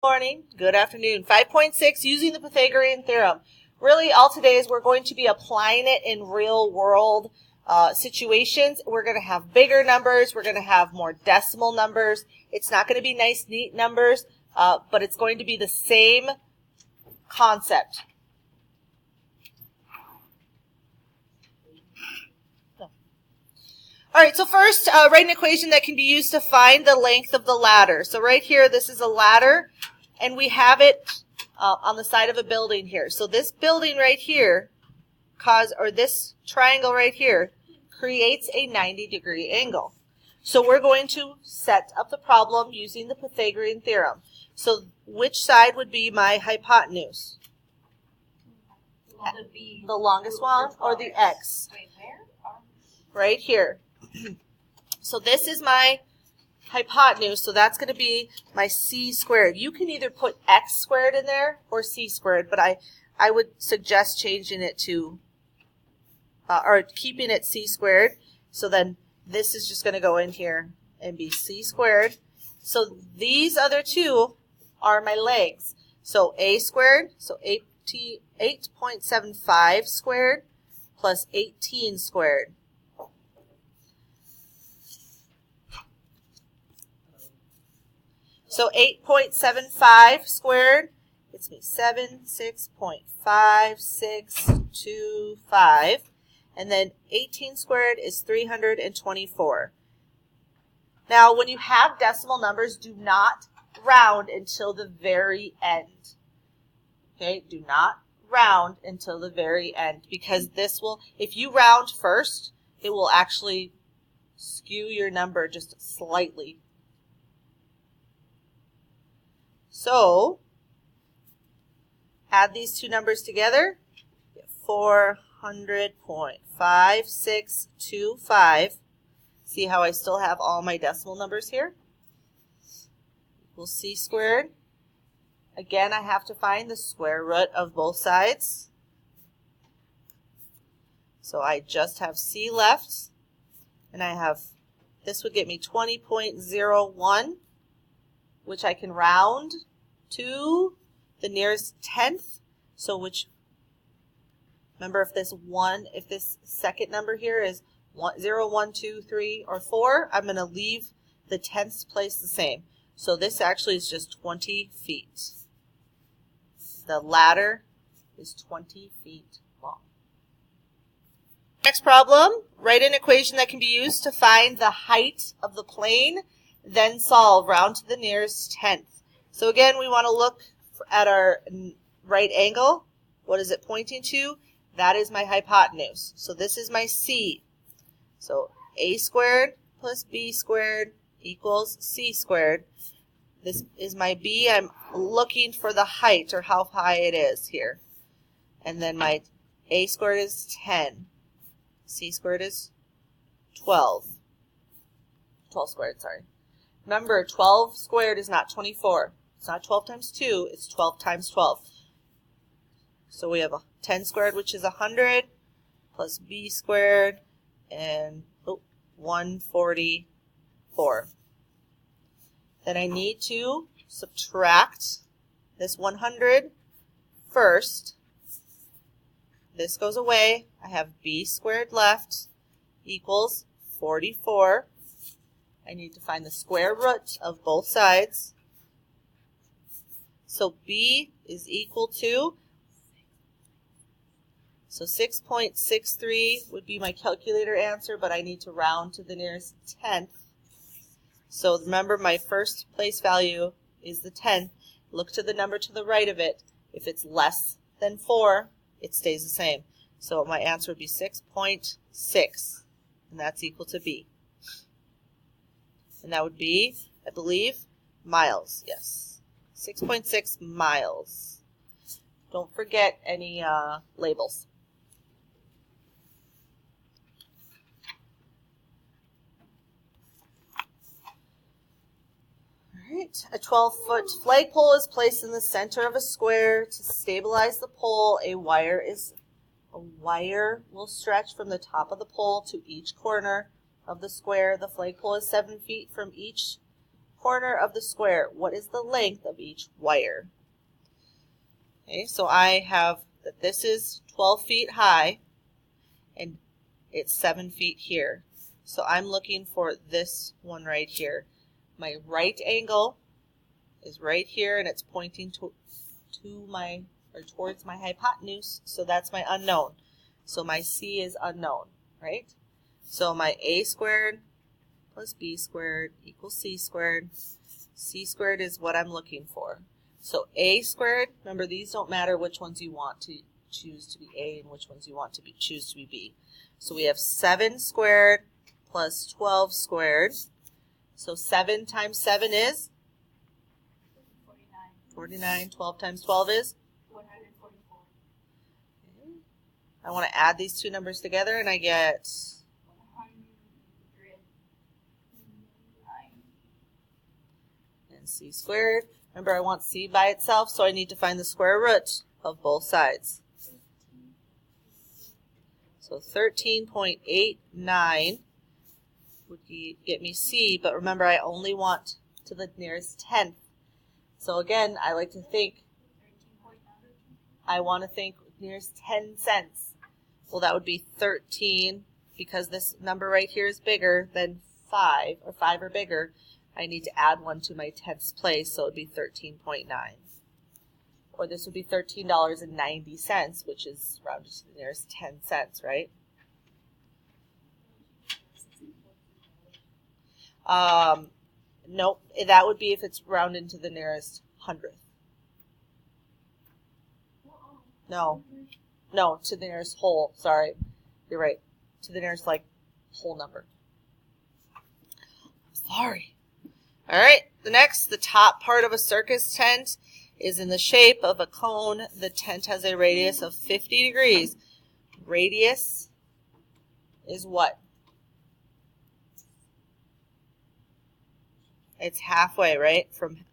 Morning, good afternoon. 5.6, using the Pythagorean theorem. Really, all today is we're going to be applying it in real world situations. We're going to have bigger numbers. We're going to have more decimal numbers. It's not going to be nice, neat numbers, but it's going to be the same concept. All right, so first, write an equation that can be used to find the length of the ladder. So right here, this is a ladder, and we have it on the side of a building here. So this building right here, this triangle right here, creates a 90-degree angle. So we're going to set up the problem using the Pythagorean theorem. So which side would be my hypotenuse? The longest one or the x? Right here. So this is my hypotenuse, so that's going to be my c squared. You can either put x squared in there or c squared, but I would suggest changing it to, or keeping it c squared. So then this is just going to go in here and be c squared. So these other two are my legs. So a squared, so 8.75 squared plus 18 squared. So 8.75 squared gets me 76.5625. And then 18 squared is 324. Now, when you have decimal numbers, do not round until the very end. Okay, do not round until the very end, because this will, if you round first, it will actually skew your number just slightly. So, add these two numbers together, get 400.5625. See how I still have all my decimal numbers here? Equals c squared. Again, I have to find the square root of both sides. So I just have c left, and I have, this would get me 20.01, which I can round to the nearest tenth. So remember, if this second number here is 0, 1, 2, 3, or 4, I'm going to leave the tenths place the same. So this actually is just 20 feet. The ladder is 20 feet long. Next problem, write an equation that can be used to find the height of the plane, then solve, round to the nearest tenth. So again, we want to look at our right angle. What is it pointing to? That is my hypotenuse. So this is my c. So a squared plus b squared equals c squared. This is my b. I'm looking for the height, or how high it is here. And then my a squared is 10. C squared is 12. 12 squared, sorry. Remember, 12 squared is not 24. It's not 12 times 2, it's 12 times 12. So we have a 10 squared, which is 100, plus b squared, and 144. Then I need to subtract this 100 first. This goes away. I have b squared left equals 44. I need to find the square root of both sides. So b is equal to, so 6.63 would be my calculator answer, but I need to round to the nearest tenth. So remember, my first place value is the tenth. Look to the number to the right of it. If it's less than 4, it stays the same. So my answer would be 6.6, and that's equal to b. And that would be, I believe, miles. Yes, 6.6 miles. Don't forget any labels. All right. A 12-foot flagpole is placed in the center of a square. To stabilize the pole, a wire will stretch from the top of the pole to each corner of the square. The flagpole is 7 feet from each corner of the square. What is the length of each wire? Okay, so I have that this is 12 feet high and it's 7 feet here. So I'm looking for this one right here. My right angle is right here and it's pointing to my or towards my hypotenuse, so that's my unknown. So my C is unknown, right? So my A squared plus B squared equals C squared. C squared is what I'm looking for. So A squared, remember these don't matter which ones you want to choose to be A and which ones you want to choose to be B. So we have 7 squared plus 12 squared. So 7 times 7 is? 49. 12 times 12 is? 144. Okay. I want to add these two numbers together and I get 109. And C squared. Remember, I want C by itself, so I need to find the square root of both sides. So 13.89 would get me C, but remember, I only want to the nearest tenth. So again, I like to think, I want to think nearest 10 cents. Well, that would be 13, because this number right here is bigger than 5, or 5 or bigger. I need to add one to my tenths place, so it would be 13.9. Or this would be $13.90, which is rounded to the nearest 10 cents, right? Nope, that would be if it's rounded to the nearest hundredth. No, to the nearest whole, sorry. You're right, to the nearest, like, whole number. Sorry. All right, the top part of a circus tent is in the shape of a cone. The tent has a radius of 50 degrees. Radius is what? It's halfway, right? From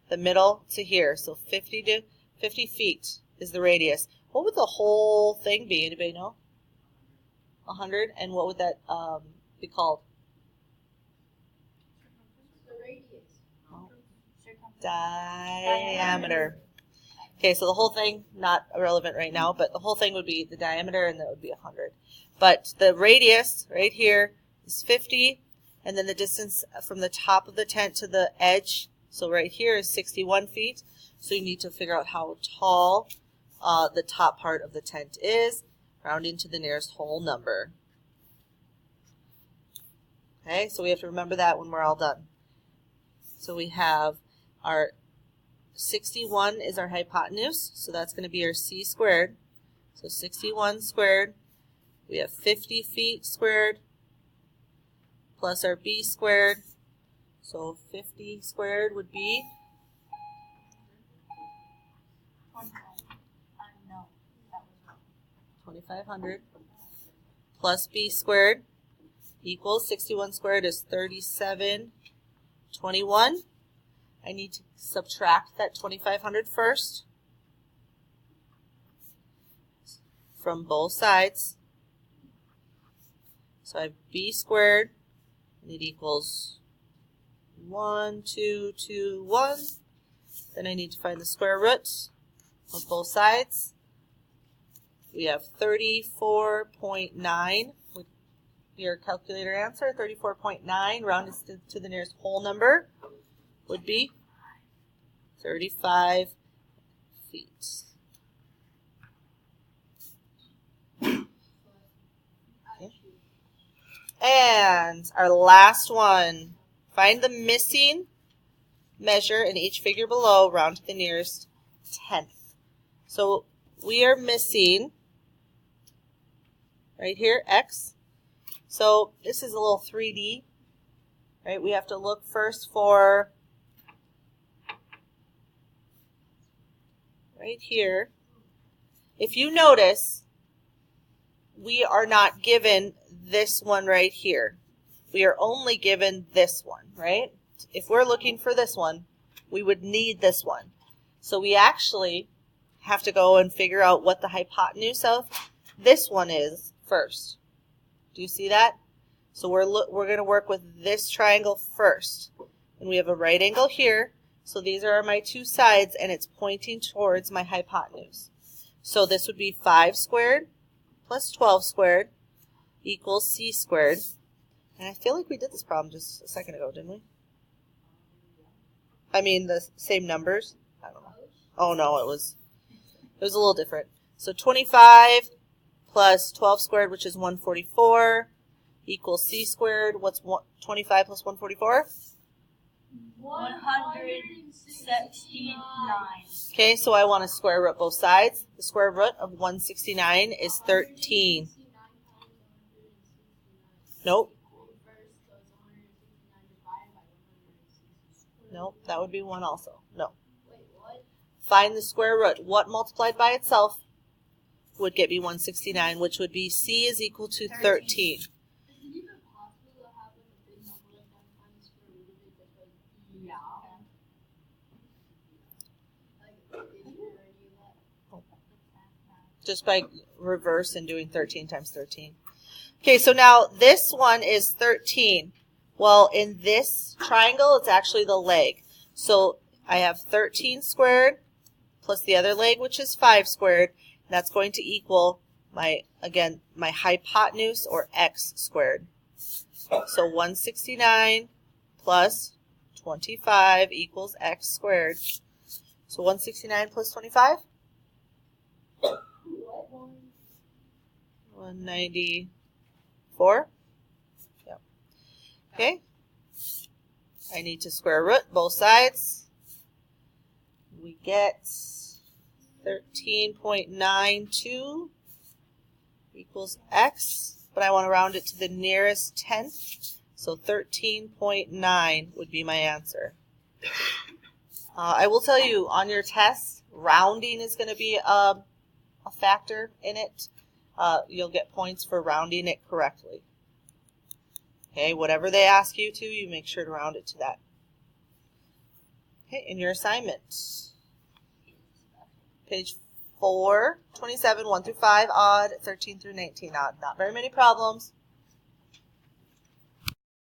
the middle to here. So 50 feet is the radius. What would the whole thing be? Anybody know? 100? And what would that be called? Diameter. Okay, so the whole thing, not relevant right now, but the whole thing would be the diameter, and that would be 100. But the radius right here is 50, and then the distance from the top of the tent to the edge, so right here is 61 feet. So you need to figure out how tall the top part of the tent is, rounding to the nearest whole number. Okay, so we have to remember that when we're all done. So we have our 61 is our hypotenuse, so that's going to be our C squared. So 61 squared, we have 50 feet squared, plus our B squared. So 50 squared would be? 2,500 plus B squared equals 61 squared is 3721. I need to subtract that 2,500 first from both sides. So I have B squared, and it equals 1221. Then I need to find the square root of both sides. We have 34.9 with your calculator answer. 34.9 rounded to the nearest whole number would be 35 feet. Okay. And our last one, find the missing measure in each figure below, round to the nearest tenth. So we are missing right here, X. So this is a little 3D, right? We have to look first for right here. If you notice, we are not given this one right here. We are only given this one, right? If we're looking for this one, we would need this one. So we actually have to go and figure out what the hypotenuse of this one is first. Do you see that? So we're going to work with this triangle first. and we have a right angle here. So these are my two sides, and it's pointing towards my hypotenuse. So this would be 5 squared plus 12 squared equals c squared. And I feel like we did this problem just a second ago, didn't we? I mean the same numbers. I don't know. Oh no, it was a little different. So 25 plus 12 squared, which is 144, equals c squared. What's 25 plus 144? 169. Okay, so I want to square root both sides. The square root of 169 is 13. Nope. Nope, that would be 1 also. No. Find the square root. What multiplied by itself would get me 169, which would be c is equal to 13. Just by reverse and doing 13 times 13. Okay, so now this one is 13. Well, in this triangle, it's actually the leg. So I have 13 squared plus the other leg, which is 5 squared. That's going to equal my hypotenuse, or x squared. So 169 plus 25 equals x squared. So 169 plus 25? 194. Yep. Okay. I need to square root both sides. We get 13.92 equals x, but I want to round it to the nearest tenth. So 13.9 would be my answer. I will tell you, on your test, rounding is going to be a factor in it. You'll get points for rounding it correctly. Okay, whatever they ask you to, you make sure to round it to that. Okay, in your assignment, page 4, 27, 1 through 5, odd, 13 through 19, odd. Not very many problems.